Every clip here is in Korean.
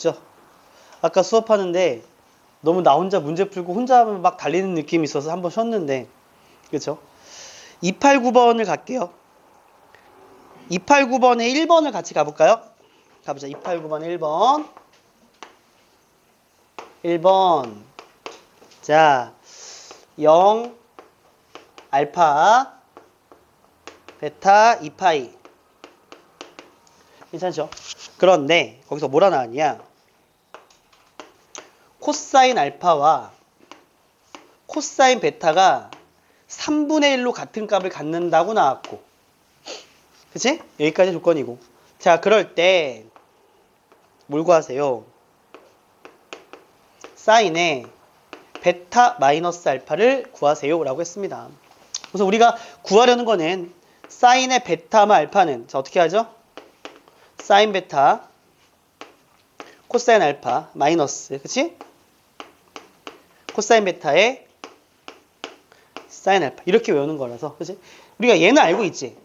있죠. 아까 수업하는데 너무 나 혼자 문제 풀고 혼자 막 달리는 느낌이 있어서 한번 쉬었는데, 그렇죠? 289번을 갈게요. 289번에 1번을 같이 가볼까요? 가보자. 289번에 1번. 1번. 자, 0, 알파, 베타, 2파이. 괜찮죠? 그런데 거기서 뭐라 나왔냐? 코사인 알파와 코사인 베타가 3분의 1로 같은 값을 갖는다고 나왔고, 그치? 여기까지 조건이고. 자, 그럴 때 뭘 구하세요? 사인의 베타 마이너스 알파를 구하세요 라고 했습니다. 그래서 우리가 구하려는 거는 사인의 베타마 알파는, 자, 어떻게 하죠? 사인 베타 코사인 알파 마이너스, 그치? 코사인 베타의 사인 알파, 이렇게 외우는 거라서, 그치? 우리가 얘는 알고 있지?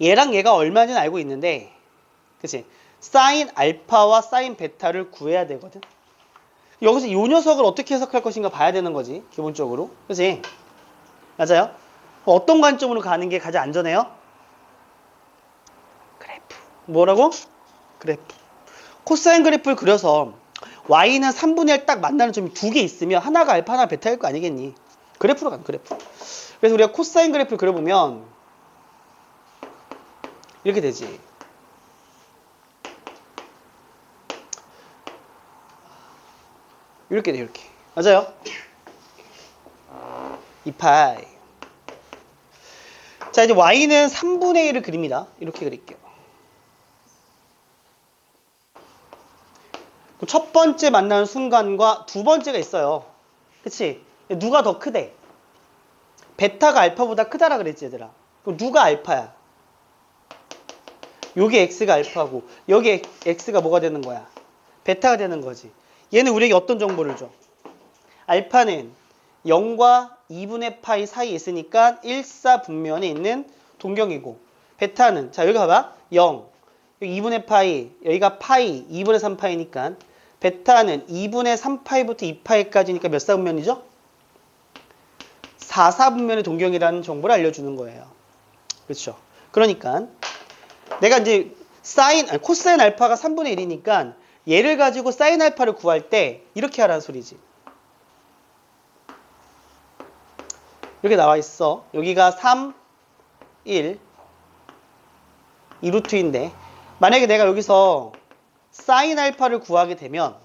얘랑 얘가 얼마인지는 알고 있는데, 그치? 사인 알파와 사인 베타를 구해야 되거든. 여기서 이 녀석을 어떻게 해석할 것인가 봐야 되는 거지, 기본적으로. 그치? 맞아요? 어떤 관점으로 가는 게 가장 안전해요? 그래프. 뭐라고? 그래프. 코사인 그래프를 그려서 y는 3분의 1 딱 만나는 점이 두 개 있으면 하나가 알파, 하나가 베타일 거 아니겠니? 그래프로 가는 그래프. 그래서 우리가 코사인 그래프를 그려보면 이렇게 되지. 이렇게 돼, 이렇게. 맞아요? 2파이. 자, 이제 y는 3분의 1을 그립니다. 이렇게 그릴게요. 첫 번째 만나는 순간과 두 번째가 있어요. 그치? 누가 더 크대? 베타가 알파보다 크다라 그랬지, 얘들아. 그럼 누가 알파야? 여기 x가 알파고 여기 x가 뭐가 되는 거야? 베타가 되는 거지. 얘는 우리에게 어떤 정보를 줘? 알파는 0과 2분의 파이 사이에 있으니까 1사분면에 있는 동경이고, 베타는, 자, 여기 봐봐. 0, 여기 2분의 파이, 여기가 파이, 2분의 3파이니까 베타는 2분의 3파이부터 2파이까지니까 몇 사분면이죠? 4사분면의 동경이라는 정보를 알려주는 거예요. 그렇죠? 그러니까 내가 이제 코사인 알파가 3분의 1이니까 얘를 가지고 사인 알파를 구할 때 이렇게 하라는 소리지. 이렇게 나와 있어. 여기가 3, 1, 2루트인데 만약에 내가 여기서 사인 알파를 구하게 되면,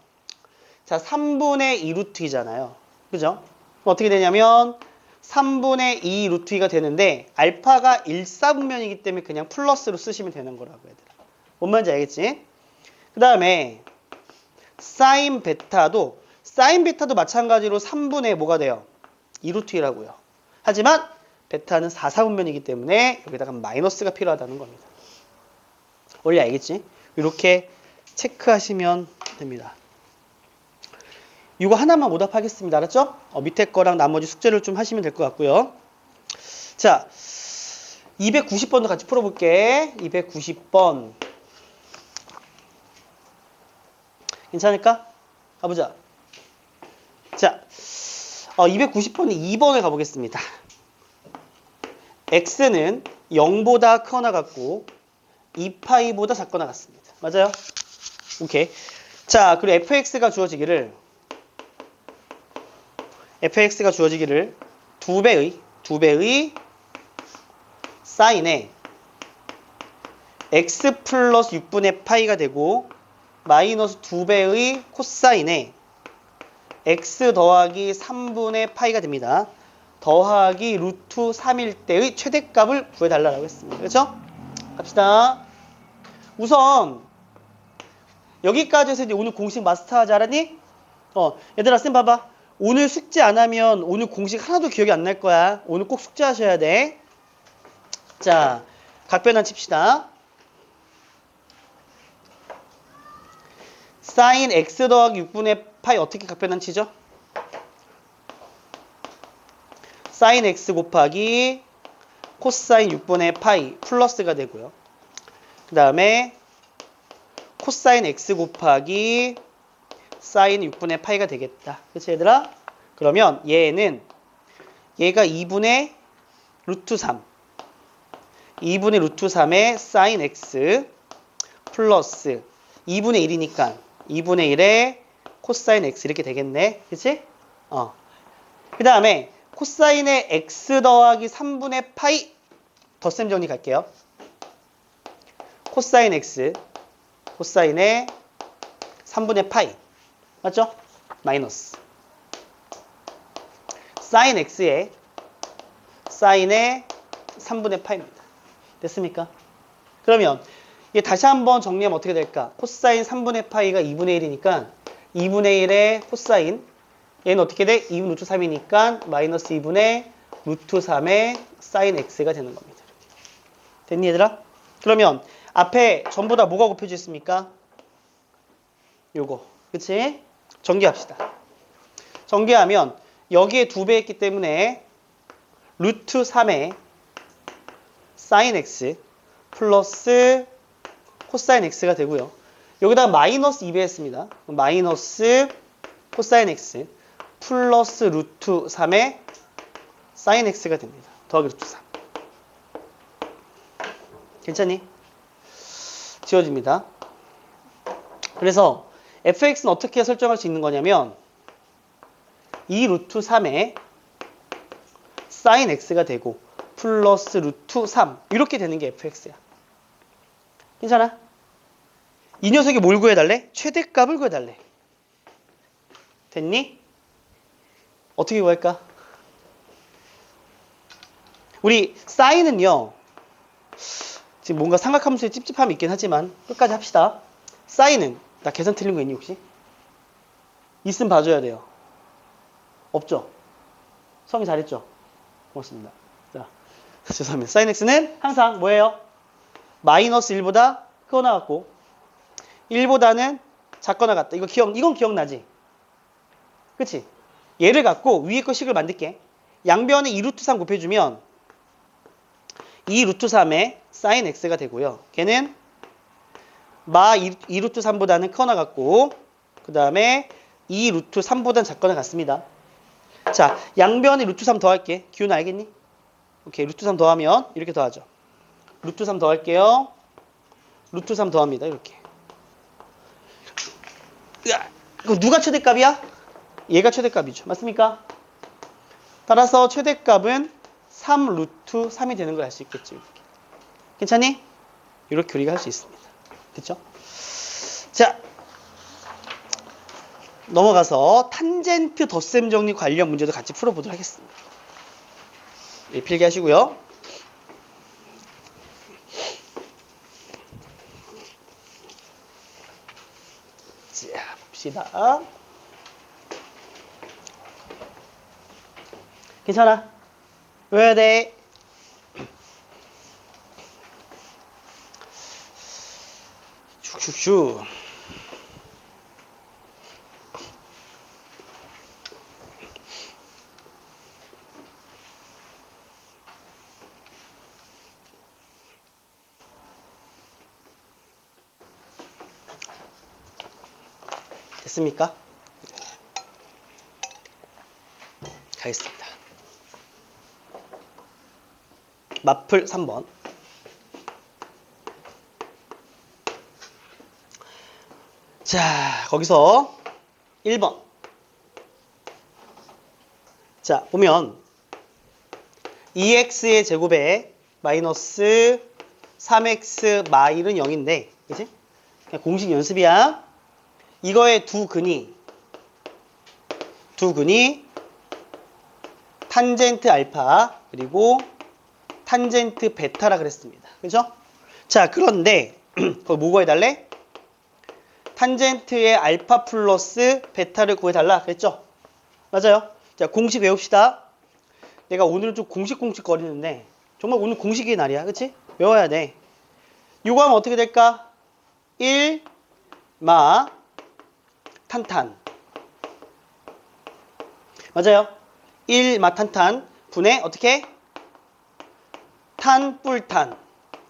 자, 3분의 2루트이잖아요. 그죠? 어떻게 되냐면 3분의 2 루트 2가 되는데 알파가 1사분면이기 때문에 그냥 플러스로 쓰시면 되는 거라고, 얘들아. 뭔 말인지 알겠지? 그 다음에 사인 베타도 마찬가지로 3분의 뭐가 돼요? 2 루트 2라고요. 하지만 베타는 4사분면이기 때문에 여기다가 마이너스가 필요하다는 겁니다. 원래 알겠지? 이렇게 체크하시면 됩니다. 이거 하나만 오답하겠습니다. 알았죠? 밑에 거랑 나머지 숙제를 좀 하시면 될 것 같고요. 자, 290번도 같이 풀어볼게. 290번. 괜찮을까? 가보자. 자, 290번이 2번을 가보겠습니다. x는 0보다 크거나 같고 2파이보다 작거나 같습니다. 맞아요? 오케이. 자, 그리고 fx가 주어지기를 두 배의 사인에 x 플러스 6분의 파이가 되고 마이너스 2배의 코사인에 x 더하기 3분의 파이가 됩니다. 더하기 루트 3일 때의 최대값을 구해달라고 했습니다. 그렇죠? 갑시다. 우선 여기까지 해서 이제 오늘 공식 마스터하지 않았니? 얘들아, 쌤 봐봐. 오늘 숙제 안 하면 오늘 공식 하나도 기억이 안 날 거야. 오늘 꼭 숙제하셔야 돼. 자, 각변환 칩시다. 사인 x 더하기 6분의 파이 어떻게 각변환 치죠? 사인 x 곱하기 코사인 6분의 파이 플러스가 되고요. 그 다음에 코사인 x 곱하기 사인 6분의 파이가 되겠다. 그치 얘들아? 그러면 얘가 2분의 루트 3 2분의 루트 3의 사인 x 플러스 2분의 1이니까 2분의 1의 코사인 x 이렇게 되겠네. 그치? 그 다음에 코사인의 x 더하기 3분의 파이 덧셈 정리 갈게요. 코사인 x 코사인의 3분의 파이 맞죠? 마이너스 사인 x의 사인의 3분의 파이입니다. 됐습니까? 그러면 얘 다시 한번 정리하면 어떻게 될까? 코사인 3분의 파이가 2분의 1이니까 2분의 1의 코사인 얘는 어떻게 돼? 2분 루트 3이니까 마이너스 2분의 루트 3의 사인 x가 되는 겁니다. 됐니 얘들아? 그러면 앞에 전부 다 뭐가 곱해져 있습니까? 요거 그치? 전개합시다. 전개하면 여기에 2배 했기 때문에 루트 3의 사인 x 플러스 코사인 x가 되고요. 여기다 마이너스 2배 했습니다. 마이너스 코사인 x 플러스 루트 3의 사인 x가 됩니다. 더하기 루트 3. 괜찮니? 지워집니다. 그래서 fx는 어떻게 설정할 수 있는 거냐면 2 루트 3의 사인 x가 되고 플러스 루트 3 이렇게 되는 게 fx야. 괜찮아? 이 녀석이 뭘 구해달래? 최대값을 구해달래. 됐니? 어떻게 구할까? 우리 사인은요 지금 뭔가 삼각함수에 찝찝함이 있긴 하지만 끝까지 합시다. 사인은 나 계산 틀린 거 있니 혹시? 있으면 봐줘야 돼요. 없죠? 수업이 잘했죠? 고맙습니다. 자, 죄송합니다. 사인 x는 항상 뭐예요? 마이너스 1보다 크거나 같고 1보다는 작거나 같다. 이건 기억나지? 그치? 얘를 갖고 위에 거 식을 만들게. 양변에 2루트 3 곱해주면 2루트 3의 사인 x가 되고요. 걔는 마 2루트 3보다는 크거나 같고 그 다음에 2루트 3보다는 작거나 같습니다. 자, 양변에 루트 3 더할게. 기훈 알겠니? 오케이, 루트 3 더하면 이렇게 더하죠. 루트 3 더할게요. 루트 3 더합니다. 이렇게. 그럼 누가 최대값이야? 얘가 최대값이죠. 맞습니까? 따라서 최대값은 3 루트 3이 되는 걸 알 수 있겠죠. 이렇게. 괜찮니? 이렇게 우리가 할 수 있습니다. 됐죠? 자, 넘어가서 탄젠트 덧셈 정리 관련 문제도 같이 풀어보도록 하겠습니다. 네, 필기하시고요. 자, 봅시다. 괜찮아? 외워야 돼. 슉슉슉. 됐습니까? 가겠습니다. 마플 3번. 자, 거기서 1번. 자, 보면 2x의 제곱에 마이너스 3x 마일은 0인데, 그치? 그냥 공식 연습이야. 이거의 두 근이 탄젠트 알파 그리고 탄젠트 베타라 그랬습니다. 그죠? 자, 그런데 거기 뭐 구해달래? 탄젠트의 알파 플러스 베타를 구해달라 그랬죠? 맞아요. 자, 공식 외웁시다. 내가 오늘은 좀 공식 거리는데 정말 오늘 공식의 날이야. 그치? 외워야 돼. 이거 하면 어떻게 될까? 1 마 탄탄. 맞아요. 1 마 탄탄 분의 어떻게? 탄 뿔탄.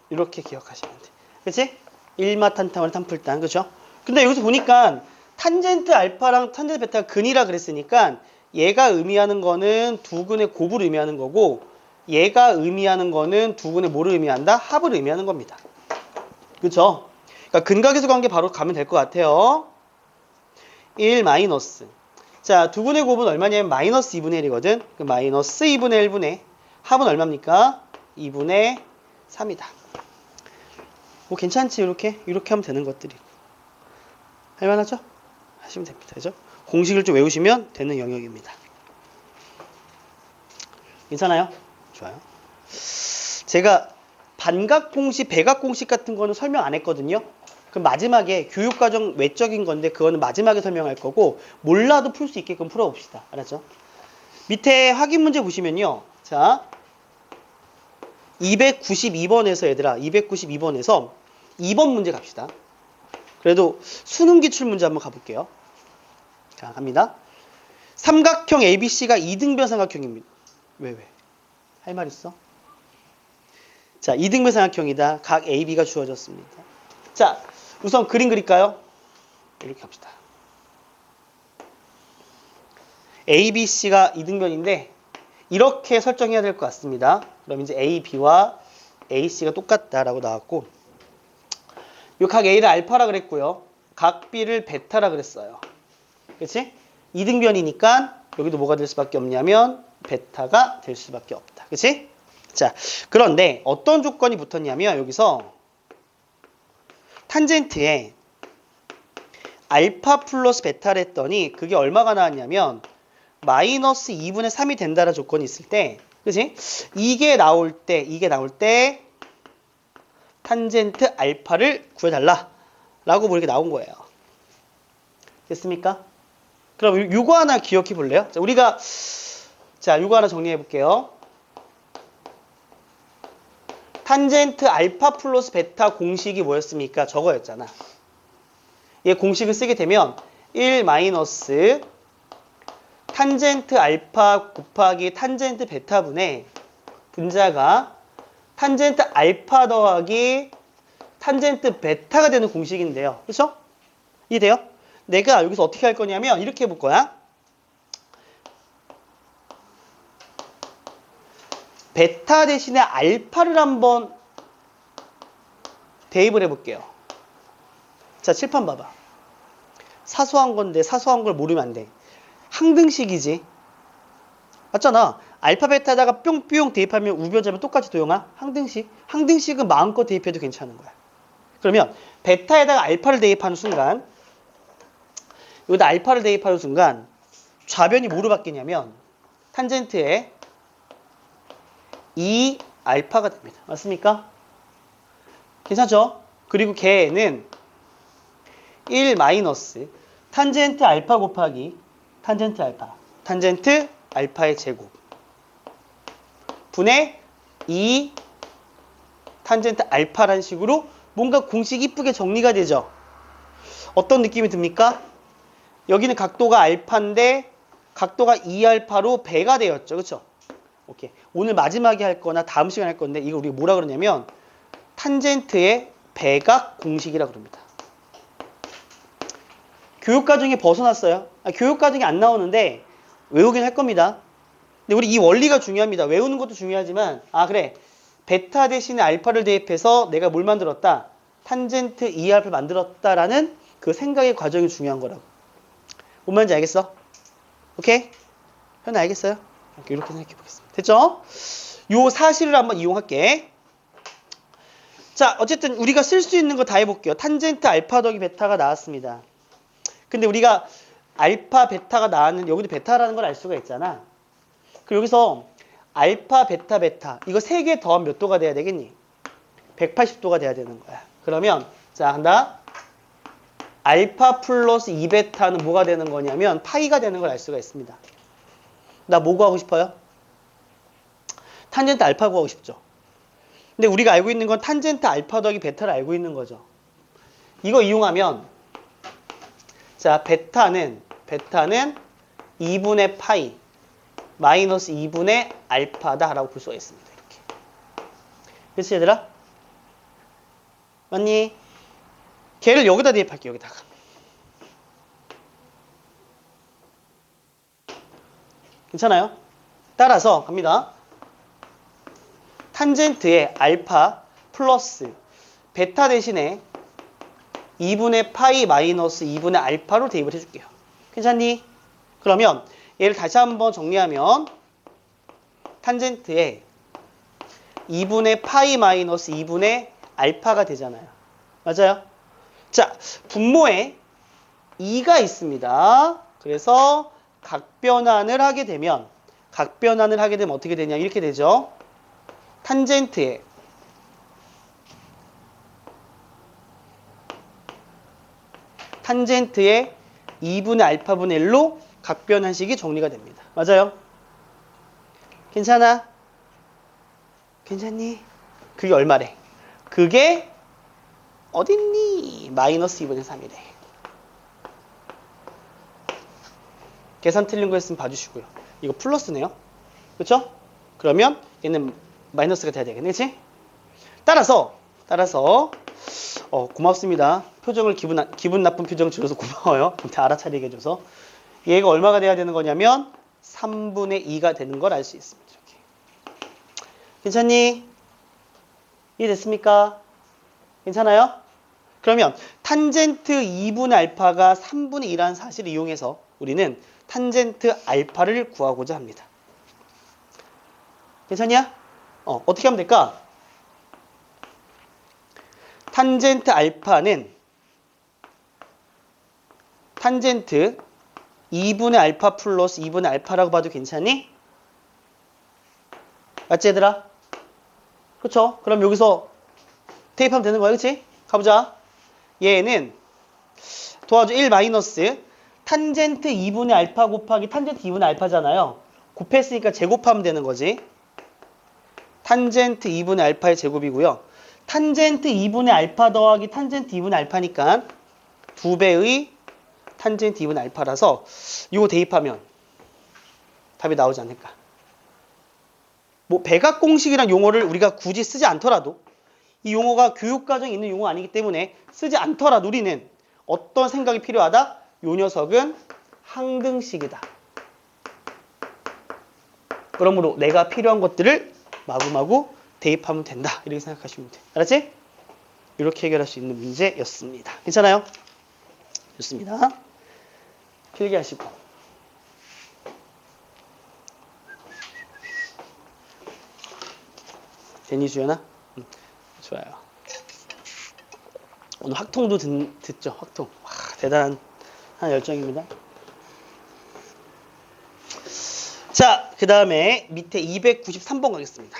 이렇게 기억하시면 돼. 그치? 일마탄탄원 탄풀탄. 그죠? 근데 여기서 보니까 탄젠트 알파랑 탄젠트 베타가 근이라 그랬으니까 얘가 의미하는 거는 두 근의 곱을 의미하는 거고 얘가 의미하는 거는 두 근의 뭐를 의미한다? 합을 의미하는 겁니다. 그쵸? 그러니까 근각에서 관계 바로 가면 될 것 같아요. 1 마이너스. 자, 두 근의 곱은 얼마냐면 마이너스 2분의 1이거든. 그 마이너스 2분의 1분의 합은 얼마입니까? 2분의 3이다. 뭐 괜찮지? 이렇게 하면 되는 것들이고. 할만하죠? 하시면 됩니다. 그죠? 공식을 좀 외우시면 되는 영역입니다. 괜찮아요? 좋아요. 제가 반각 공식, 배각 공식 같은 거는 설명 안 했거든요. 그럼 마지막에 교육과정 외적인 건데 그거는 마지막에 설명할 거고 몰라도 풀 수 있게끔 풀어봅시다. 알았죠? 밑에 확인 문제 보시면요. 자, 292번에서 얘들아 292번에서 2번 문제 갑시다. 그래도 수능 기출 문제 한번 가볼게요. 자, 갑니다. 삼각형 ABC가 이등변 삼각형입니다. 왜? 할 말 있어? 자, 이등변 삼각형이다. 각 AB가 주어졌습니다. 자, 우선 그림 그릴까요? 이렇게 합시다. ABC가 이등변인데 이렇게 설정해야 될 것 같습니다. 그럼 이제 AB와 AC가 똑같다라고 나왔고 요 각 A를 알파라 그랬고요. 각 B를 베타라 그랬어요. 그렇지? 이등변이니까 여기도 뭐가 될 수밖에 없냐면 베타가 될 수밖에 없다. 그렇지? 자, 그런데 어떤 조건이 붙었냐면 여기서 탄젠트에 알파 플러스 베타를 했더니 그게 얼마가 나왔냐면 마이너스 2분의 3이 된다는 조건이 있을 때, 그치? 이게 나올 때 탄젠트 알파를 구해달라 라고 뭐 이렇게 나온 거예요. 됐습니까? 그럼 요거 하나 기억해 볼래요? 자, 요거 하나 정리해 볼게요. 탄젠트 알파 플러스 베타 공식이 뭐였습니까? 저거였잖아. 얘 공식을 쓰게 되면 1 마이너스 탄젠트 알파 곱하기 탄젠트 베타분의 분자가 탄젠트 알파 더하기 탄젠트 베타가 되는 공식인데요. 그렇죠? 이해돼요? 내가 여기서 어떻게 할 거냐면 이렇게 해볼 거야. 베타 대신에 알파를 한번 대입을 해볼게요. 자, 칠판 봐봐. 사소한 건데 사소한 걸 모르면 안 돼. 항등식이지. 맞잖아. 알파 베타에다가 뿅뿅 대입하면 우변자면 똑같이 도용아? 항등식. 항등식은 마음껏 대입해도 괜찮은 거야. 그러면 베타에다가 알파를 대입하는 순간 여기다 알파를 대입하는 순간 좌변이 뭐로 바뀌냐면 탄젠트에 2 알파가 됩니다. 맞습니까? 괜찮죠? 그리고 걔는 1 마이너스 탄젠트 알파 곱하기 탄젠트 알파의 제곱 분의 2 탄젠트 알파라는 식으로 뭔가 공식 이쁘게 정리가 되죠. 어떤 느낌이 듭니까? 여기는 각도가 알파인데 각도가 2알파로 배가 되었죠. 그렇죠? 오케이. 오늘 마지막에 할 거나 다음 시간에 할 건데 이거 우리가 뭐라 그러냐면 탄젠트의 배각 공식이라고 그럽니다. 교육과정에 벗어났어요. 교육과정이 안 나오는데 외우긴 할 겁니다. 근데 우리 이 원리가 중요합니다. 외우는 것도 중요하지만 그래. 베타 대신에 알파를 대입해서 내가 뭘 만들었다? 탄젠트 2알파 만들었다라는 그 생각의 과정이 중요한 거라고. 뭔 말인지 알겠어? 오케이? 현아 알겠어요? 이렇게 생각해 보겠습니다. 됐죠? 요 사실을 한번 이용할게. 자, 어쨌든 우리가 쓸 수 있는 거 다 해볼게요. 탄젠트 알파 더하기 베타가 나왔습니다. 근데 우리가 알파 베타가 나왔는데 여기도 베타라는 걸 알 수가 있잖아. 그리고 여기서 알파 베타 이거 3개 더하면 몇 도가 돼야 되겠니? 180도가 돼야 되는 거야. 그러면 자 한다. 알파 플러스 2베타는 뭐가 되는 거냐면 파이가 되는 걸 알 수가 있습니다. 나 뭐 구하고 싶어요? 탄젠트 알파 구하고 싶죠. 근데 우리가 알고 있는 건 탄젠트 알파 더하기 베타를 알고 있는 거죠. 이거 이용하면 자 베타는 2분의 파이 마이너스 2분의 알파다라고 볼 수가 있습니다. 이렇게. 그렇지 얘들아? 맞니? 걔를 여기다 대입할게요. 여기다가. 괜찮아요? 따라서 갑니다. 탄젠트의 알파 플러스 베타 대신에 2분의 파이 마이너스 2분의 알파로 대입을 해줄게요. 괜찮니? 그러면 얘를 다시 한번 정리하면 탄젠트의 2분의 파이 마이너스 2분의 알파가 되잖아요. 맞아요? 자, 분모에 2가 있습니다. 그래서 각변환을 하게 되면 어떻게 되냐? 이렇게 되죠. 탄젠트의 2분의 알파분의 1로 각변환식이 정리가 됩니다. 맞아요? 괜찮아? 괜찮니? 그게 얼마래? 그게 어딨니? 마이너스 2분의 3이래. 계산 틀린 거 했으면 봐주시고요. 이거 플러스네요. 그렇죠? 그러면 얘는 마이너스가 돼야 되겠네. 그치? 따라서 고맙습니다. 표정을 기분 나쁜 표정 지어서 고마워요. 알아차리게 해줘서. 얘가 얼마가 돼야 되는 거냐면 3분의 2가 되는 걸 알 수 있습니다. 이렇게. 괜찮니? 이해됐습니까? 괜찮아요? 그러면 탄젠트 2분의 알파가 3분의 2라는 사실을 이용해서 우리는 탄젠트 알파를 구하고자 합니다. 괜찮냐? 어떻게 하면 될까? 탄젠트 알파는 탄젠트 2분의 알파 플러스 2분의 알파라고 봐도 괜찮니? 맞지 얘들아? 그렇죠? 그럼 여기서 대입하면 되는 거야. 그치? 가보자. 얘는 도와줘. 1 마이너스 탄젠트 2분의 알파 곱하기 탄젠트 2분의 알파잖아요. 곱했으니까 제곱하면 되는 거지. 탄젠트 2분의 알파의 제곱이고요. 탄젠트 2분의 알파 더하기 탄젠트 2분의 알파니까 2배의 탄젠트 2분의 알파라서 이거 대입하면 답이 나오지 않을까. 뭐 백악 공식이란 용어를 우리가 굳이 쓰지 않더라도 이 용어가 교육과정에 있는 용어 아니기 때문에 쓰지 않더라도 우리는 어떤 생각이 필요하다? 요 녀석은 항등식이다. 그러므로 내가 필요한 것들을 마구마구 대입하면 된다. 이렇게 생각하시면 돼. 알았지? 이렇게 해결할 수 있는 문제였습니다. 괜찮아요? 좋습니다. 필기하시고. 되니 주연아? 좋아요. 오늘 확통도 듣죠? 확통. 와, 대단한 열정입니다. 자, 그 다음에 밑에 293번 가겠습니다.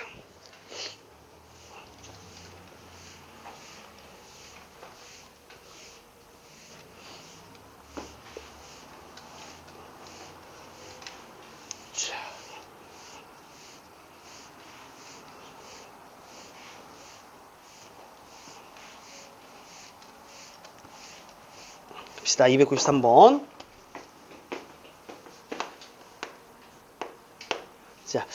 봅시다. 293번. 자,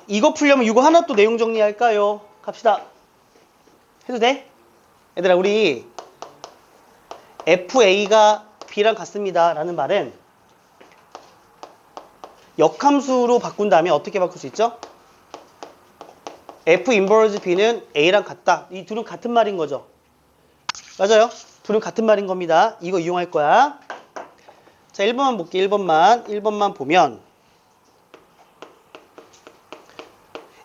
이거 풀려면 이거 하나 또 내용 정리할까요? 갑시다. 해도 돼? 얘들아, 우리 FA가 B랑 같습니다. 라는 말은 역함수로 바꾼 다음에 어떻게 바꿀 수 있죠? F 인버스 B는 A랑 같다. 이 둘은 같은 말인 거죠. 맞아요? 둘은 같은 말인 겁니다. 이거 이용할 거야. 자, 1번만 볼게. 1번만 보면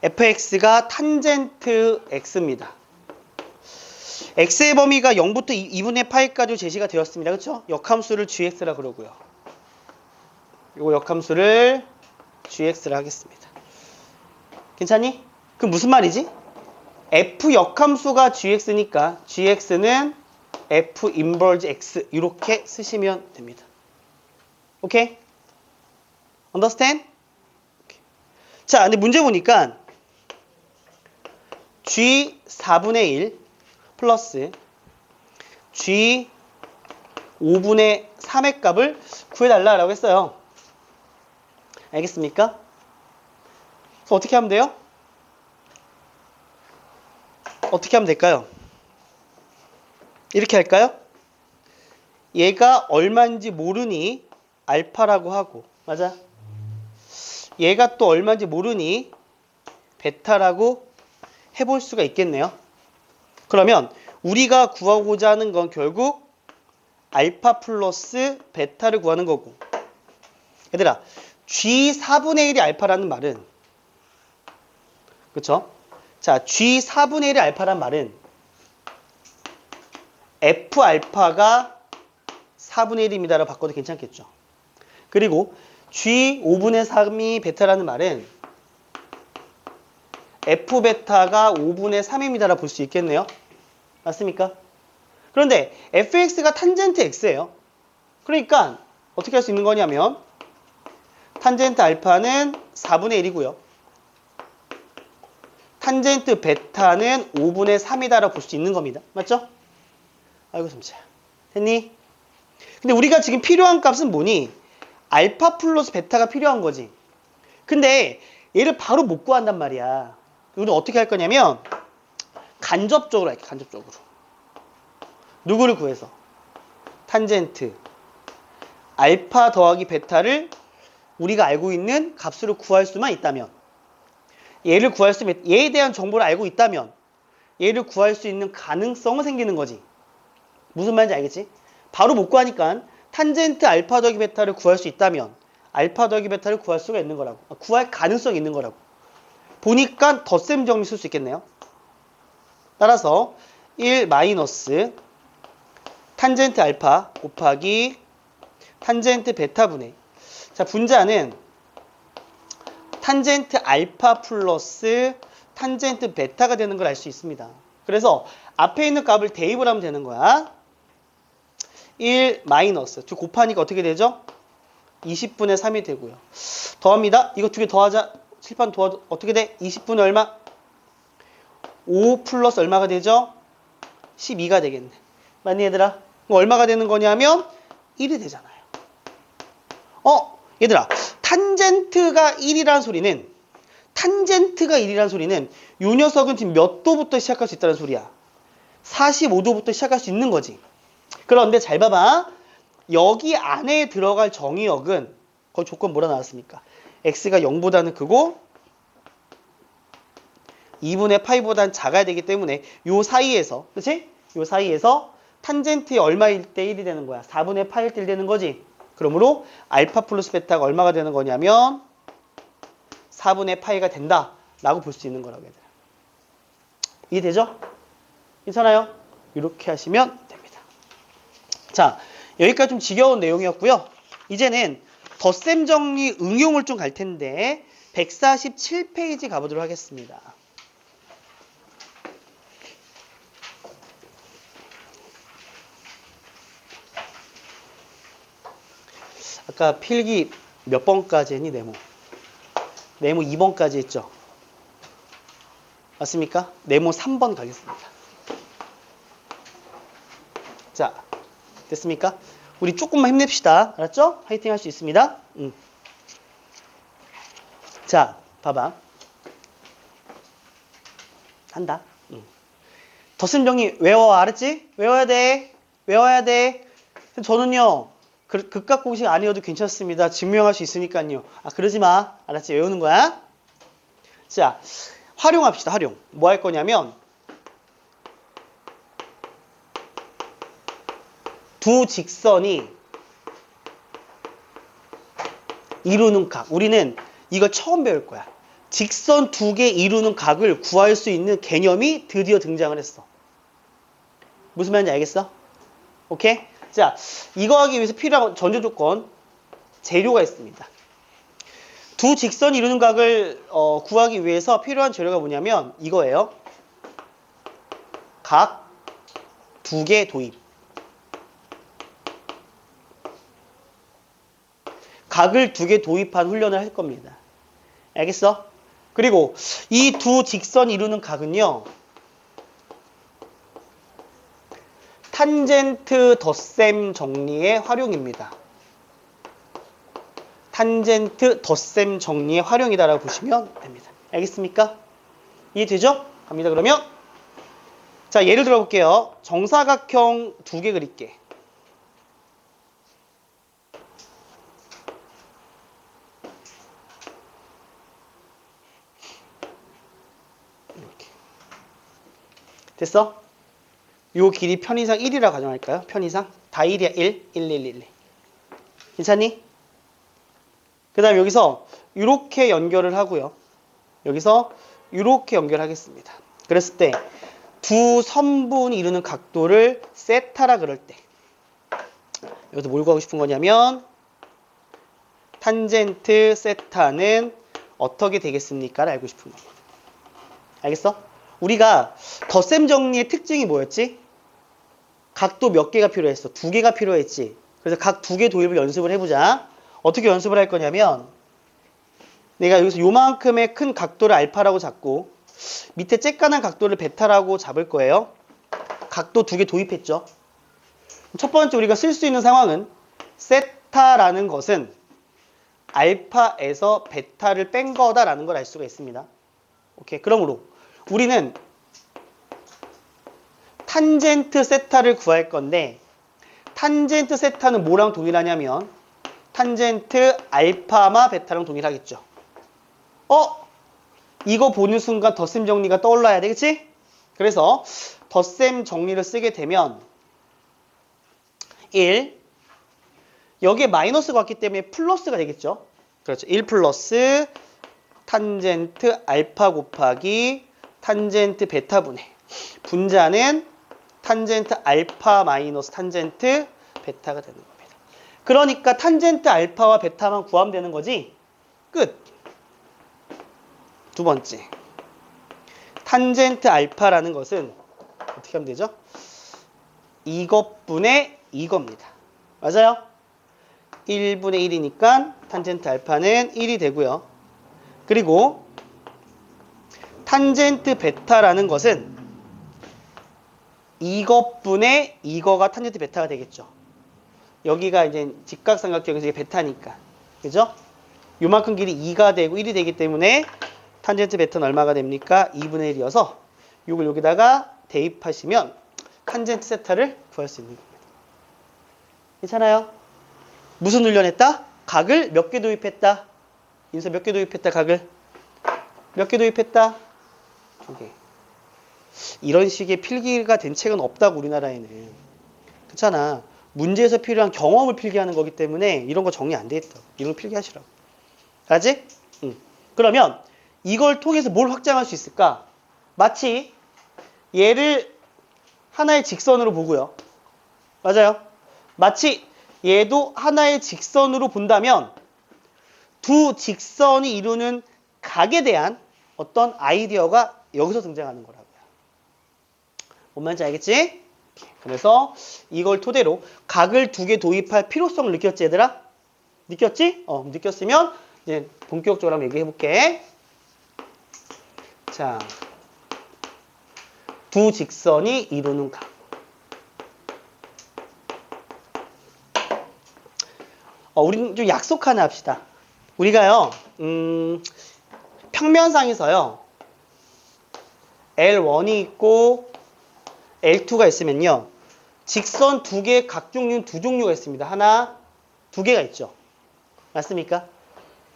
fx가 탄젠트 x입니다. x의 범위가 0부터 2분의 파이까지 제시가 되었습니다. 그렇죠? 역함수를 gx라 그러고요. 이거 역함수를 gx라 하겠습니다. 괜찮니? 그럼 무슨 말이지? f 역함수가 gx니까 gx는 f 인버스 x 이렇게 쓰시면 됩니다. 오케이? Understand? 오케이. 자, 근데 문제 보니까 g 4분의 1 플러스 g 5분의 3의 값을 구해달라고 했어요. 알겠습니까? 그래서 어떻게 하면 돼요? 어떻게 하면 될까요? 이렇게 할까요? 얘가 얼마인지 모르니 알파라고 하고, 맞아? 얘가 또 얼마인지 모르니 베타라고 해볼 수가 있겠네요. 그러면 우리가 구하고자 하는 건 결국 알파 플러스 베타를 구하는 거고, 얘들아 G 4분의 1이 알파라는 말은, 그쵸? 자, G 4분의 1이 알파란 말은 F 알파가 4분의 1입니다라고 바꿔도 괜찮겠죠. 그리고 G 5분의 3이 베타라는 말은 F 베타가 5분의 3입니다라고 볼 수 있겠네요. 맞습니까? 그런데 fx가 탄젠트 x예요. 그러니까 어떻게 할 수 있는 거냐면 탄젠트 알파는 4분의 1이고요. 탄젠트 베타는 5분의 3이다라고 볼 수 있는 겁니다. 맞죠? 아이고 섬차야. 됐니? 근데 우리가 지금 필요한 값은 뭐니? 알파 플러스 베타가 필요한 거지. 근데 얘를 바로 못 구한단 말이야. 우리는 어떻게 할 거냐면 간접적으로 할게. 간접적으로. 누구를 구해서? 탄젠트 알파 더하기 베타를 우리가 알고 있는 값으로 구할 수만 있다면, 얘를 구할 수 있는, 얘에 대한 정보를 알고 있다면 얘를 구할 수 있는 가능성은 생기는 거지. 무슨 말인지 알겠지? 바로 못 구하니까 탄젠트 알파 더하기 베타를 구할 수 있다면 알파 더하기 베타를 구할 수가 있는 거라고. 구할 가능성이 있는 거라고. 보니까 덧셈 정리 쓸 수 있겠네요. 따라서 1 마이너스 탄젠트 알파 곱하기 탄젠트 베타분의, 자 분자는 탄젠트 알파 플러스 탄젠트 베타가 되는 걸 알 수 있습니다. 그래서 앞에 있는 값을 대입을 하면 되는 거야. 1 마이너스 두 곱하니까 어떻게 되죠? 20분의 3이 되고요. 더합니다. 이거 두 개 더하자. 칠판 도와 어떻게 돼? 20분의 얼마? 5 플러스 얼마가 되죠? 12가 되겠네. 맞니 얘들아? 얼마가 되는 거냐면 1이 되잖아요. 얘들아 탄젠트가 1이라는 소리는, 탄젠트가 1이라는 소리는 이 녀석은 지금 몇 도부터 시작할 수 있다는 소리야? 45도부터 시작할 수 있는 거지. 그런데 잘 봐봐. 여기 안에 들어갈 정의역은 거기 조건 뭐라 나왔습니까? x가 0보다는 크고 2분의 파이보다는 작아야 되기 때문에 요 사이에서, 그치? 요 사이에서 탄젠트에 얼마일 때 1이 되는 거야? 4분의 파일 때 1 되는 거지. 그러므로 알파 플러스 베타가 얼마가 되는 거냐면 4분의 파이가 된다 라고 볼 수 있는 거라고 얘들아. 이해되죠? 괜찮아요? 이렇게 하시면 됩니다. 자, 여기까지 좀 지겨운 내용이었고요. 이제는 덧셈 정리 응용을 좀 갈 텐데 147페이지 가보도록 하겠습니다. 아까 필기 몇 번까지 했니? 네모 2번까지 했죠? 맞습니까? 네모 3번 가겠습니다. 자, 됐습니까? 우리 조금만 힘냅시다. 알았죠? 화이팅 할 수 있습니다. 자, 봐봐. 한다. 덧셈 정리 외워. 알았지? 외워야 돼. 외워야 돼. 저는요, 극각 공식 아니어도 괜찮습니다. 증명할 수 있으니까요. 그러지 마. 알았지? 외우는 거야. 자, 활용합시다. 활용. 뭐 할 거냐면 두 직선이 이루는 각. 우리는 이걸 처음 배울 거야. 직선 두 개 이루는 각을 구할 수 있는 개념이 드디어 등장을 했어. 무슨 말인지 알겠어? 오케이? 자, 이거 하기 위해서 필요한 전제 조건, 재료가 있습니다. 두 직선이 이루는 각을 구하기 위해서 필요한 재료가 뭐냐면 이거예요. 각 두 개 도입. 각을 두 개 도입한 훈련을 할 겁니다. 알겠어? 그리고 이 두 직선이 이루는 각은요, 탄젠트 덧셈 정리의 활용입니다. 탄젠트 덧셈 정리의 활용이다라고 보시면 됩니다. 알겠습니까? 이해되죠? 갑니다. 그러면 자, 예를 들어 볼게요. 정사각형 두 개 그릴게. 이렇게. 됐어? 요 길이 편의상 1이라고 가정할까요? 편의상? 다 1이야. 1, 1, 1, 1. 괜찮니? 그 다음에 여기서 이렇게 연결을 하고요. 여기서 이렇게 연결하겠습니다. 그랬을 때 두 선분이 이루는 각도를 세타라 그럴 때 여기서 뭘 구하고 싶은 거냐면 탄젠트 세타는 어떻게 되겠습니까? 를 알고 싶은 겁니다. 알겠어? 우리가 덧셈 정리의 특징이 뭐였지? 각도 몇 개가 필요했어? 두 개가 필요했지. 그래서 각 두 개 도입을 연습을 해보자. 어떻게 연습을 할 거냐면 내가 여기서 요만큼의 큰 각도를 알파라고 잡고 밑에 쬐깐한 각도를 베타라고 잡을 거예요. 각도 두 개 도입했죠. 첫 번째 우리가 쓸 수 있는 상황은 세타라는 것은 알파에서 베타를 뺀 거다라는 걸 알 수가 있습니다. 오케이. 그러므로 우리는 탄젠트 세타를 구할 건데 탄젠트 세타는 뭐랑 동일하냐면 탄젠트 알파마 베타랑 동일하겠죠. 이거 보는 순간 덧셈 정리가 떠올라야 되겠지? 그래서 덧셈 정리를 쓰게 되면 1 여기에 마이너스가 왔기 때문에 플러스가 되겠죠. 그렇죠. 1 플러스 탄젠트 알파 곱하기 탄젠트 베타분의 분자는 탄젠트 알파 마이너스 탄젠트 베타가 되는 겁니다. 그러니까 탄젠트 알파와 베타만 구하면 되는 거지. 끝. 두 번째, 탄젠트 알파라는 것은 어떻게 하면 되죠? 이것분의 이겁니다. 맞아요? 1분의 1이니까 탄젠트 알파는 1이 되고요. 그리고 탄젠트 베타라는 것은 이것분의 이거가 탄젠트 베타가 되겠죠. 여기가 이제 직각삼각형에서 이게 베타니까. 그죠? 요만큼 길이 2가 되고 1이 되기 때문에 탄젠트 베타는 얼마가 됩니까? 2분의 1이어서 이걸 여기다가 대입하시면 탄젠트 세타를 구할 수 있는 겁니다. 괜찮아요? 무슨 훈련했다? 각을 몇 개 도입했다? 인수 몇 개 도입했다? 각을 몇 개 도입했다? 2개. 이런 식의 필기가 된 책은 없다고 우리나라에는. 그렇잖아. 문제에서 필요한 경험을 필기하는 거기 때문에 이런 거 정리 안 돼 있다. 이런 거 필기하시라고. 알지? 응. 그러면 이걸 통해서 뭘 확장할 수 있을까? 마치 얘를 하나의 직선으로 보고요. 맞아요. 마치 얘도 하나의 직선으로 본다면 두 직선이 이루는 각에 대한 어떤 아이디어가 여기서 등장하는 거라고요. 뭔 말인지 알겠지? 그래서 이걸 토대로 각을 두 개 도입할 필요성을 느꼈지, 얘들아? 느꼈지? 느꼈으면 이제 본격적으로 한번 얘기해 볼게. 자, 두 직선이 이루는 각. 우리는 좀 약속 하나 합시다. 우리가요, 평면상에서요, L1이 있고 L2가 있으면요, 직선 두 개, 각 종류는 두 종류가 있습니다. 하나, 두 개가 있죠. 맞습니까?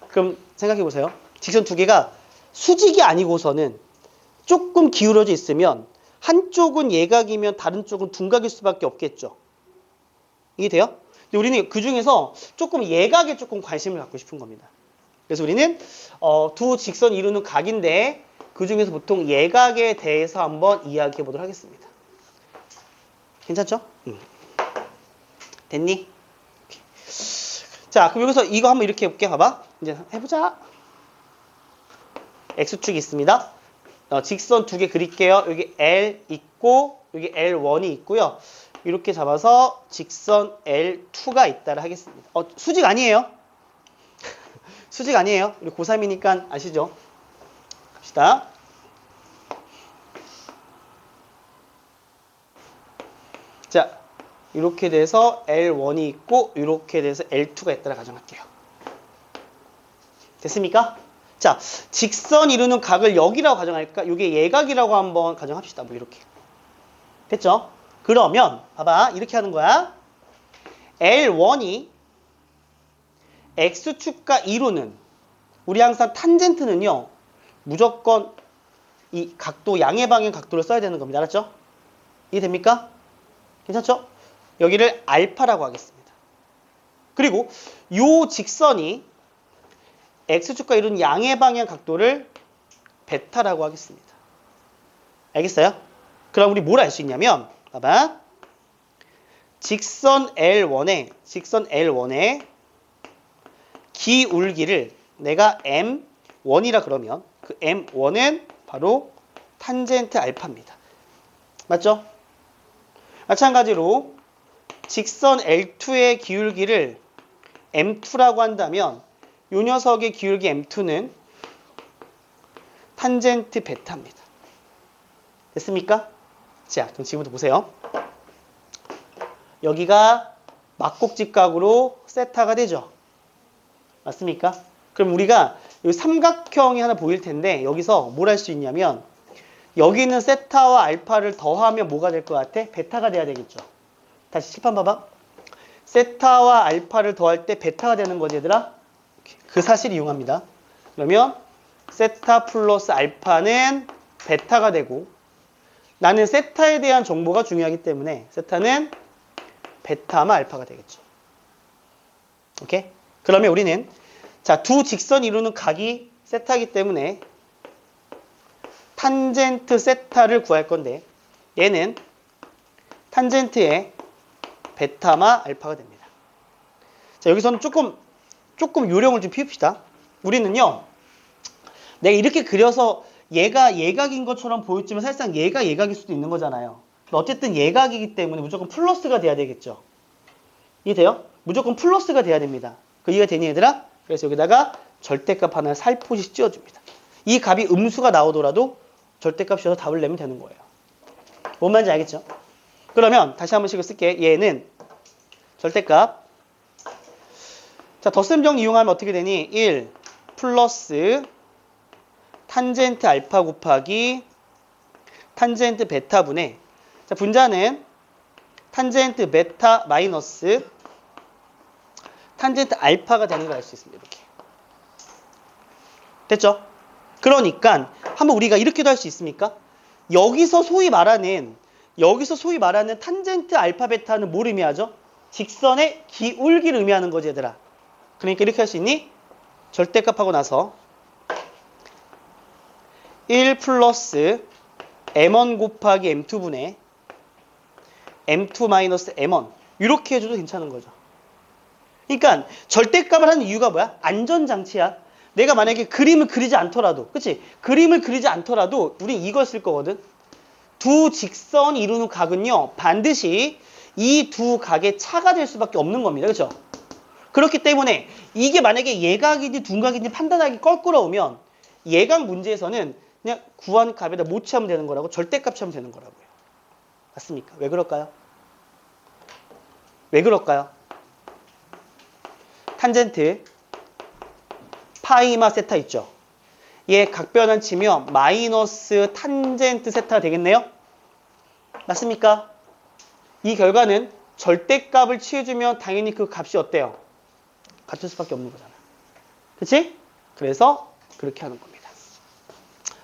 그럼 생각해 보세요. 직선 두 개가 수직이 아니고서는 조금 기울어져 있으면 한쪽은 예각이면 다른 쪽은 둔각일 수밖에 없겠죠. 이게 돼요? 근데 우리는 그 중에서 조금 예각에 조금 관심을 갖고 싶은 겁니다. 그래서 우리는 두 직선이 이루는 각인데 그 중에서 보통 예각에 대해서 한번 이야기해 보도록 하겠습니다. 괜찮죠? 됐니? 오케이. 자, 그럼 여기서 이거 한번 이렇게 해볼게. 봐봐. 이제 해보자. X축이 있습니다. 직선 두 개 그릴게요. 여기 L 있고 여기 L1이 있고요. 이렇게 잡아서 직선 L2가 있다를 하겠습니다. 수직 아니에요. 수직 아니에요. 우리 고3이니까 아시죠? 갑시다. 자, 이렇게 돼서 L1이 있고 이렇게 돼서 L2가 있다를 가정할게요. 됐습니까? 자, 직선 이루는 각을 여기라고 가정할까? 이게 예각이라고 한번 가정합시다. 뭐 이렇게. 됐죠? 그러면 봐봐. 이렇게 하는 거야. L1이 X축과 이루는 우리 항상 탄젠트는요. 무조건 이 각도 양의 방향 각도를 써야 되는 겁니다. 알았죠? 이해됩니까? 괜찮죠? 여기를 알파라고 하겠습니다. 그리고 요 직선이 X축과 이루는 양의 방향 각도를 베타라고 하겠습니다. 알겠어요? 그럼 우리 뭘 알 수 있냐면 봐봐. 직선 L1의 기울기를 내가 M1이라 그러면 그 M1은 바로 탄젠트 알파입니다. 맞죠? 마찬가지로 직선 L2의 기울기를 M2라고 한다면 이 녀석의 기울기 M2는 탄젠트 베타입니다. 됐습니까? 자, 그럼 지금부터 보세요. 여기가 막곡직각으로 세타가 되죠. 맞습니까? 그럼 우리가 이 삼각형이 하나 보일 텐데 여기서 뭘 할 수 있냐면 여기 있는 세타와 알파를 더하면 뭐가 될 것 같아? 베타가 돼야 되겠죠. 다시 칠판 봐봐. 세타와 알파를 더할 때 베타가 되는 거지 얘들아. 그 사실 이용합니다. 그러면 세타 플러스 알파는 베타가 되고 나는 세타에 대한 정보가 중요하기 때문에 세타는 베타마 알파가 되겠죠. 오케이? 그러면 우리는 자, 두 직선이 이루는 각이 세타이기 때문에 탄젠트 세타를 구할 건데 얘는 탄젠트의 베타마 알파가 됩니다. 자, 여기서는 조금 요령을 좀 피웁시다. 우리는요. 내가 이렇게 그려서 얘가 예각인 것처럼 보였지만 사실상 얘가 예각일 수도 있는 거잖아요. 어쨌든 예각이기 때문에 무조건 플러스가 돼야 되겠죠. 이해돼요? 무조건 플러스가 돼야 됩니다. 그 이해가 되니 얘들아? 그래서 여기다가 절대값 하나 살포시 씌워줍니다. 이 값이 음수가 나오더라도 절대값 씌워서 답을 내면 되는 거예요. 뭔 말인지 알겠죠? 그러면 다시 한 번씩 쓸게. 얘는 절대값. 자, 덧셈 정리 이용하면 어떻게 되니? 1 플러스 탄젠트 알파 곱하기 탄젠트 베타분의 자, 분자는 탄젠트 베타 마이너스 탄젠트 알파가 되는 걸 알 수 있습니다. 이렇게. 됐죠? 그러니까 한번 우리가 이렇게도 할 수 있습니까? 여기서 소위 말하는 탄젠트 알파 베타는 뭘 의미하죠? 직선의 기울기를 의미하는 거지 얘들아. 그러니까 이렇게 할 수 있니? 절대값하고 나서 1 플러스 M1 곱하기 M2분의 M2 마이너스 M1 이렇게 해줘도 괜찮은 거죠. 그러니까 절대값을 하는 이유가 뭐야? 안전장치야. 내가 만약에 그림을 그리지 않더라도 그치? 그림을 그리지 않더라도 우린 이걸 쓸 거거든. 두 직선이 이루는 각은요. 반드시 이 두 각의 차가 될 수밖에 없는 겁니다. 그렇죠? 그렇기 때문에 이게 만약에 예각인지 둔각인지 판단하기 껄끄러우면 예각 문제에서는 그냥 구한 값에다 못 취하면 되는 거라고 절대값 취하면 되는 거라고요. 맞습니까? 왜 그럴까요? 왜 그럴까요? 탄젠트 파이마 세타 있죠? 얘 각변환 치면 마이너스 탄젠트 세타가 되겠네요? 맞습니까? 이 결과는 절대값을 취해주면 당연히 그 값이 어때요? 같을 수밖에 없는 거잖아. 그치? 그래서 그렇게 하는 겁니다.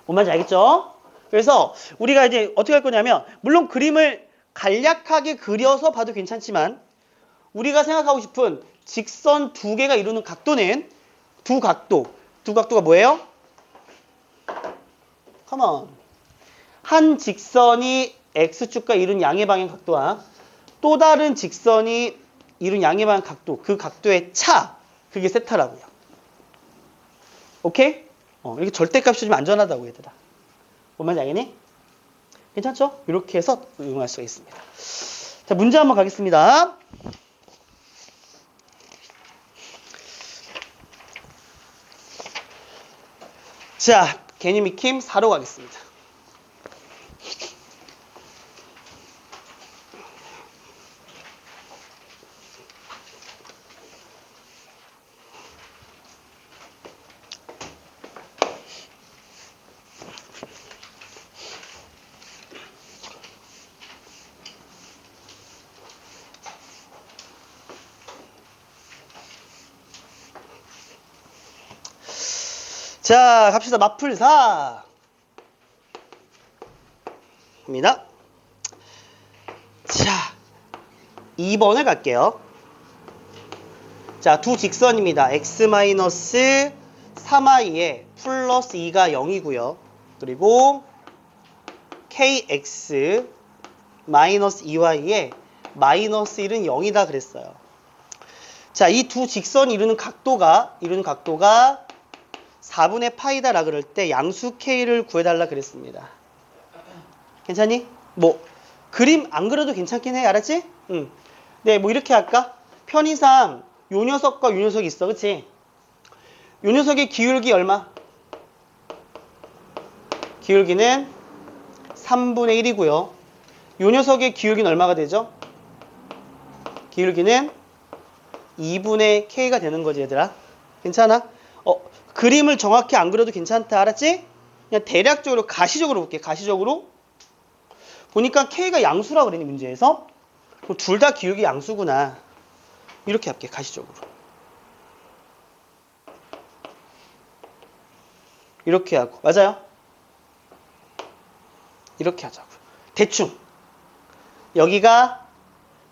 뭔 말인지 알겠죠? 그래서 우리가 이제 어떻게 할 거냐면 물론 그림을 간략하게 그려서 봐도 괜찮지만 우리가 생각하고 싶은 직선 두 개가 이루는 각도는 두 각도가 뭐예요? Come on. 한 직선이 X축과 이룬 양의 방향 각도와 또 다른 직선이 이룬 양의 방향 각도, 그 각도의 차, 그게 세타라고요. 오케이? 이렇게 절대값이 좀 안전하다고 얘들아. 뭔 말인지 알겠니? 괜찮죠? 이렇게 해서 응용할 수가 있습니다. 자, 문제 한번 가겠습니다. 자, 개념 익힘 4로 가겠습니다. 자, 갑시다. 맞풀4 입니다. 자, 2번을 갈게요. 자, 두 직선입니다. x-3i에 플러스 2가 0이고요. 그리고 kx 마이너스 2y에 마이너스 1은 0이다 그랬어요. 자, 이 두 직선이 이루는 각도가 4분의 파이다라 그럴 때 양수 k를 구해달라 그랬습니다. 괜찮니? 뭐 그림 안 그려도 괜찮긴 해. 알았지? 응. 네, 뭐 이렇게 할까? 편의상 요 녀석과 요 녀석이 있어. 그치? 요 녀석의 기울기 얼마? 기울기는 3분의 1이고요. 요 녀석의 기울기는 얼마가 되죠? 기울기는 2분의 k가 되는 거지, 얘들아. 괜찮아? 그림을 정확히 안 그려도 괜찮다. 알았지? 그냥 대략적으로 가시적으로 볼게. 가시적으로 보니까 k가 양수라고 그랬니, 문제에서? 둘 다 기울기 양수구나. 이렇게 할게. 가시적으로. 이렇게 하고. 맞아요? 이렇게 하자고요. 대충. 여기가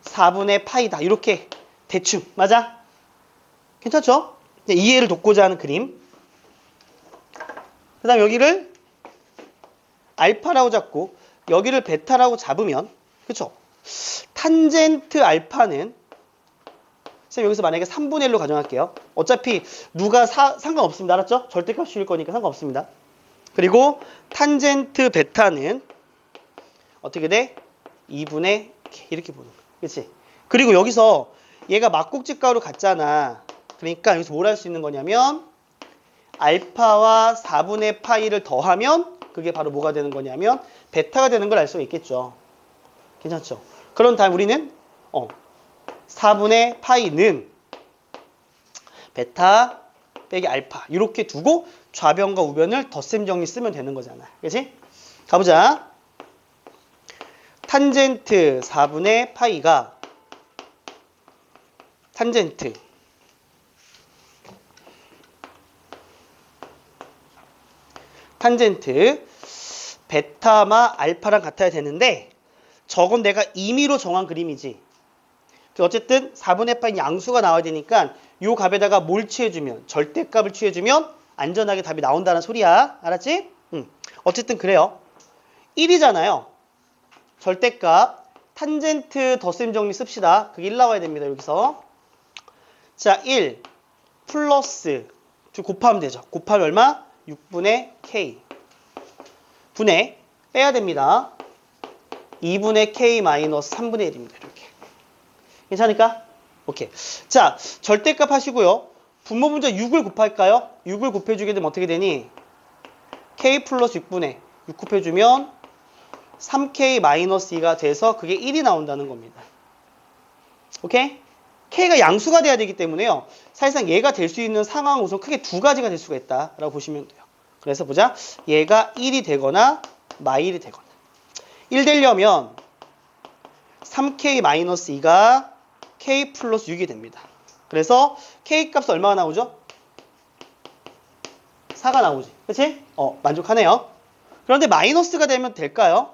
4분의 파이다. 이렇게 대충. 맞아? 괜찮죠? 이해를 돕고자 하는 그림. 그 다음 여기를 알파라고 잡고 여기를 베타라고 잡으면, 그쵸? 탄젠트 알파는, 선생님 여기서 만약에 3분의 1로 가정할게요. 어차피 누가 상관없습니다. 알았죠? 절대값일 거니까 상관없습니다. 그리고 탄젠트 베타는 어떻게 돼? 2분의 k 이렇게 보는 거야. 그치? 그리고 여기서 얘가 막국지가로 갔잖아. 그러니까 여기서 뭘 할 수 있는 거냐면 알파와 4분의 파이를 더하면 그게 바로 뭐가 되는 거냐면 베타가 되는 걸 알 수가 있겠죠. 괜찮죠? 그런 다음 우리는 4분의 파이는 베타 빼기 알파 이렇게 두고 좌변과 우변을 덧셈 정리 쓰면 되는 거잖아. 그치? 가보자. 탄젠트 4분의 파이가 탄젠트 베타마 알파랑 같아야 되는데 저건 내가 임의로 정한 그림이지. 어쨌든 4분의 파이 양수가 나와야 되니까 요 값에다가 뭘 취해주면 절대값을 취해주면 안전하게 답이 나온다는 소리야. 알았지? 어쨌든 그래요. 1이잖아요. 절대값 탄젠트 덧셈 정리 씁시다. 그게 1 나와야 됩니다. 여기서. 자, 1 플러스 곱하면 되죠. 곱하면 얼마? 6분의 k 분의 빼야 됩니다. 2분의 k 마이너스 3분의 1입니다. 이렇게. 괜찮을까? 오케이. 자, 절대값 하시고요. 분모 문제 6을 곱할까요? 6을 곱해주게 되면 어떻게 되니? k 플러스 6분의 6 곱해주면 3k 마이너스 2가 돼서 그게 1이 나온다는 겁니다. 오케이? k가 양수가 돼야 되기 때문에요. 사실상 얘가 될 수 있는 상황은 우선 크게 두 가지가 될 수가 있다라고 보시면 돼요. 그래서 보자. 얘가 1이 되거나 마일이 되거나. 1 되려면 3k 마이너스 2가 k 플러스 6이 됩니다. 그래서 k 값은 얼마가 나오죠? 4가 나오지. 그치? 만족하네요. 그런데 마이너스가 되면 될까요?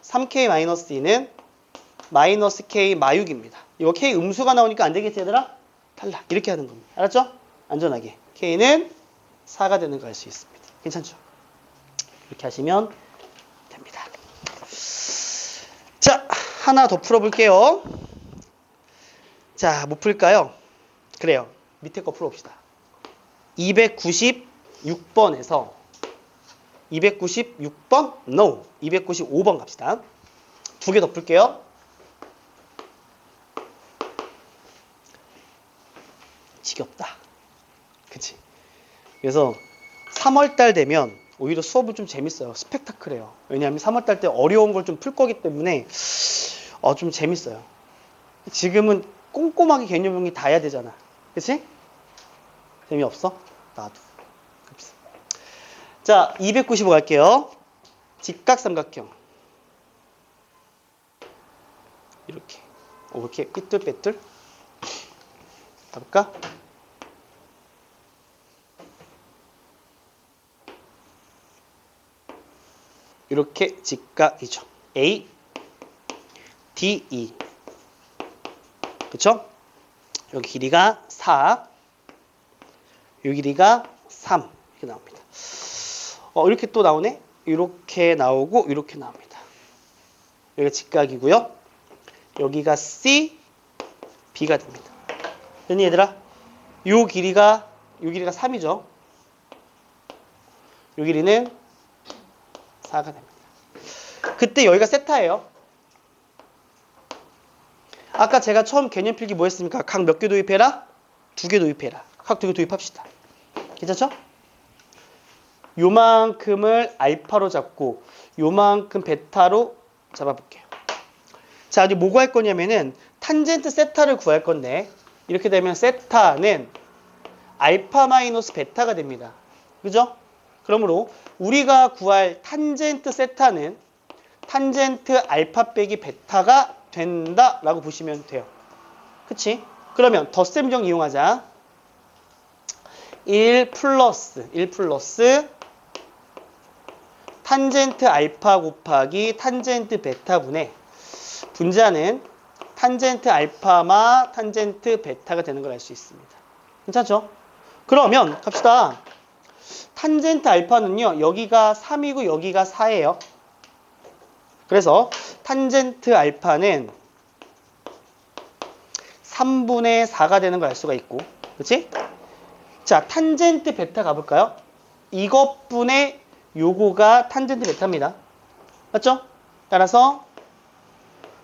3k 마이너스 2는 마이너스 k 마육입니다. 이거 k 음수가 나오니까 안 되겠지 얘들아? 탈락. 이렇게 하는 겁니다. 알았죠? 안전하게. k는 4가 되는 거 알 수 있습니다. 괜찮죠? 이렇게 하시면 됩니다. 자, 하나 더 풀어볼게요. 자, 뭐 풀까요? 그래요. 밑에 거 풀어봅시다. 296번에서 296번? No. 295번 갑시다. 두 개 더 풀게요. 지겹다. 그치? 그래서 3월달 되면 오히려 수업은 좀 재밌어요. 스펙타클해요. 왜냐하면 3월달 때 어려운 걸 좀 풀 거기 때문에 좀 재밌어요. 지금은 꼼꼼하게 개념 정리 다 해야 되잖아. 그치? 재미없어? 나도. 자, 295 갈게요. 직각삼각형. 이렇게. 이렇게 삐뚤빼뚤. 가볼까? 이렇게 직각이죠. A, D, E. 그쵸? 여기 길이가 4, 여기 길이가 3 이렇게 나옵니다. 이렇게 또 나오네. 이렇게 나오고 이렇게 나옵니다. 여기가 직각이고요. 여기가 C, B가 됩니다. 됐니 얘들아? 요 길이가 3이죠. 요 길이는 4가 됩니다. 그때 여기가 세타예요. 아까 제가 처음 개념 필기 뭐 했습니까? 각 몇 개 도입해라? 2개 도입해라. 각 2개 도입합시다. 괜찮죠? 요만큼을 알파로 잡고 요만큼 베타로 잡아볼게요. 자, 이제 뭐 구할 거냐면은 탄젠트 세타를 구할 건데 이렇게 되면 세타는 알파 마이너스 베타가 됩니다. 그죠? 그러므로 우리가 구할 탄젠트 세타는 탄젠트 알파 빼기 베타가 된다라고 보시면 돼요. 그치? 그러면 덧셈정 이용하자. 1 플러스 탄젠트 알파 곱하기 탄젠트 베타분의 분자는 탄젠트 알파마 탄젠트 베타가 되는 걸 알 수 있습니다. 괜찮죠? 그러면 갑시다. 탄젠트 알파는요. 여기가 3이고 여기가 4예요. 그래서 탄젠트 알파는 3분의 4가 되는 걸 알 수가 있고, 그렇지? 자, 탄젠트 베타 가볼까요? 이것분의 요거가 탄젠트 베타입니다. 맞죠? 따라서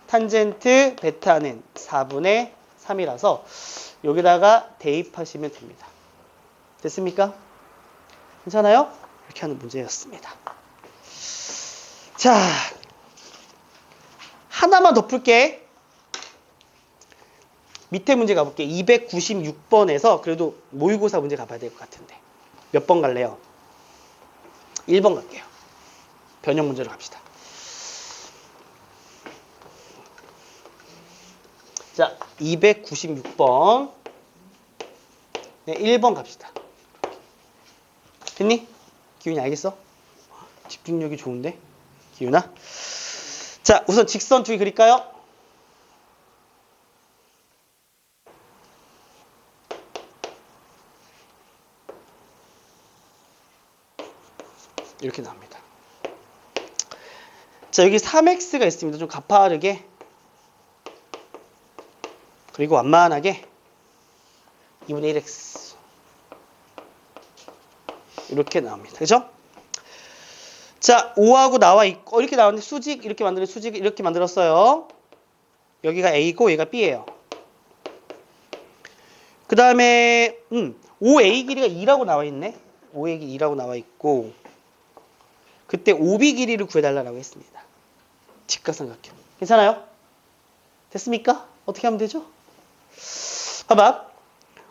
탄젠트 베타는 4분의 3이라서 여기다가 대입하시면 됩니다. 됐습니까? 괜찮아요? 이렇게 하는 문제였습니다. 자, 하나만 더 풀게. 밑에 문제 가볼게. 296번에서 그래도 모의고사 문제 가봐야 될 것 같은데. 몇 번 갈래요? 1번 갈게요. 변형 문제로 갑시다. 자, 296번. 네, 1번 갑시다. 됐니? 기훈이 알겠어? 집중력이 좋은데? 기훈아? 자, 우선 직선 두 개 그릴까요? 이렇게 나옵니다. 자, 여기 3x가 있습니다. 좀 가파르게. 그리고 완만하게 2분의 1x. 이렇게 나옵니다. 그죠? 자, 5하고 나와 있고, 이렇게 나왔는데 수직, 이렇게 만드는 수직, 이렇게 만들었어요. 여기가 A고, 얘가 B예요. 그 다음에, 5A 길이가 2라고 나와 있네. 5A 길이 2라고 나와 있고, 그때 5B 길이를 구해달라고 했습니다. 직각삼각형. 괜찮아요? 됐습니까? 어떻게 하면 되죠? 봐봐.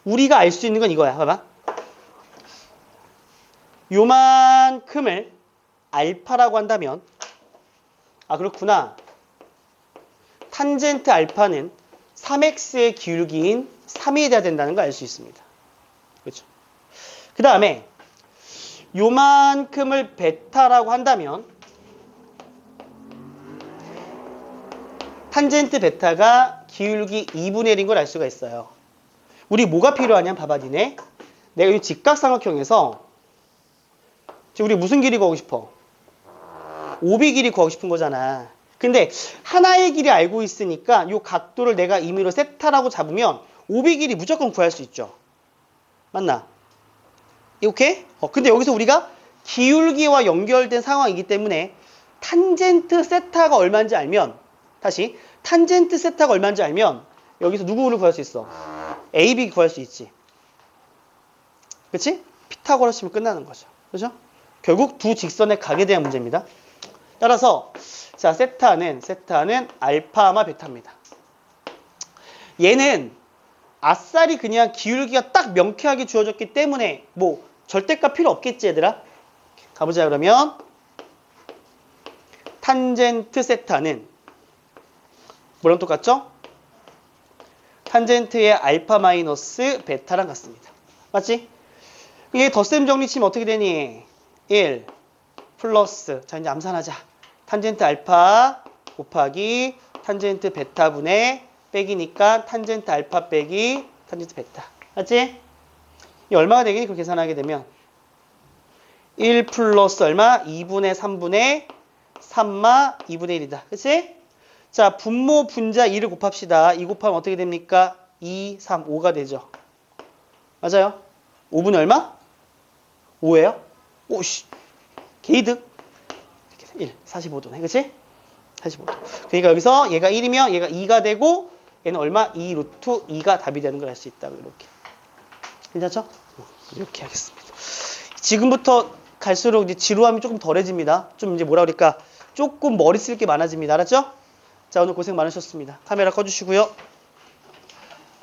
우리가 알 수 있는 건 이거야. 봐봐. 요만큼을 알파라고 한다면, 아, 그렇구나. 탄젠트 알파는 3x의 기울기인 3이 돼야 된다는 걸 알 수 있습니다. 그렇죠? 그 다음에 요만큼을 베타라고 한다면 탄젠트 베타가 기울기 2분의 1인 걸 알 수가 있어요. 우리 뭐가 필요하냐? 봐봐, 니네. 내가 이 직각삼각형에서 지금 우리 무슨 길이 구하고 싶어? 5B 길이 구하고 싶은 거잖아. 근데 하나의 길이 알고 있으니까 이 각도를 내가 임의로 세타라고 잡으면 5B 길이 무조건 구할 수 있죠. 맞나? 오케이? 근데 여기서 우리가 기울기와 연결된 상황이기 때문에 탄젠트 세타가 얼마인지 알면, 다시 탄젠트 세타가 얼마인지 알면 여기서 누구를 구할 수 있어? A, B 구할 수 있지. 그치? 피타고라스 치면 끝나는 거죠. 그죠? 결국 두 직선의 각에 대한 문제입니다. 따라서 자, 세타는 알파마 베타입니다. 얘는 아싸리 그냥 기울기가 딱 명쾌하게 주어졌기 때문에 뭐 절대값 필요 없겠지, 얘들아? 가보자. 그러면 탄젠트 세타는 뭐랑 똑같죠? 탄젠트의 알파 마이너스 베타랑 같습니다. 맞지? 이게 덧셈 정리 치면 어떻게 되니? 1 플러스, 자, 이제 암산하자. 탄젠트 알파 곱하기 탄젠트 베타분의 빼기니까 탄젠트 알파 빼기 탄젠트 베타. 맞지? 이 얼마가 되겠니? 그렇게 계산하게 되면 1 플러스 얼마? 2분의 3분의 3마 2분의 1이다. 그치? 자, 분모 분자 2를 곱합시다. 2 곱하면 어떻게 됩니까? 2, 3, 5가 되죠. 맞아요? 5분의 얼마? 5예요? 오씨. 게이득. 1, 45도네. 그치? 45도. 그러니까 여기서 얘가 1이면 얘가 2가 되고 얘는 얼마? 2 루트 2가 답이 되는 걸 알 수 있다. 이렇게. 괜찮죠? 이렇게 하겠습니다. 지금부터 갈수록 이제 지루함이 조금 덜해집니다. 좀 이제 뭐라 그럴까? 조금 머리 쓸 게 많아집니다. 알았죠? 자, 오늘 고생 많으셨습니다. 카메라 꺼주시고요.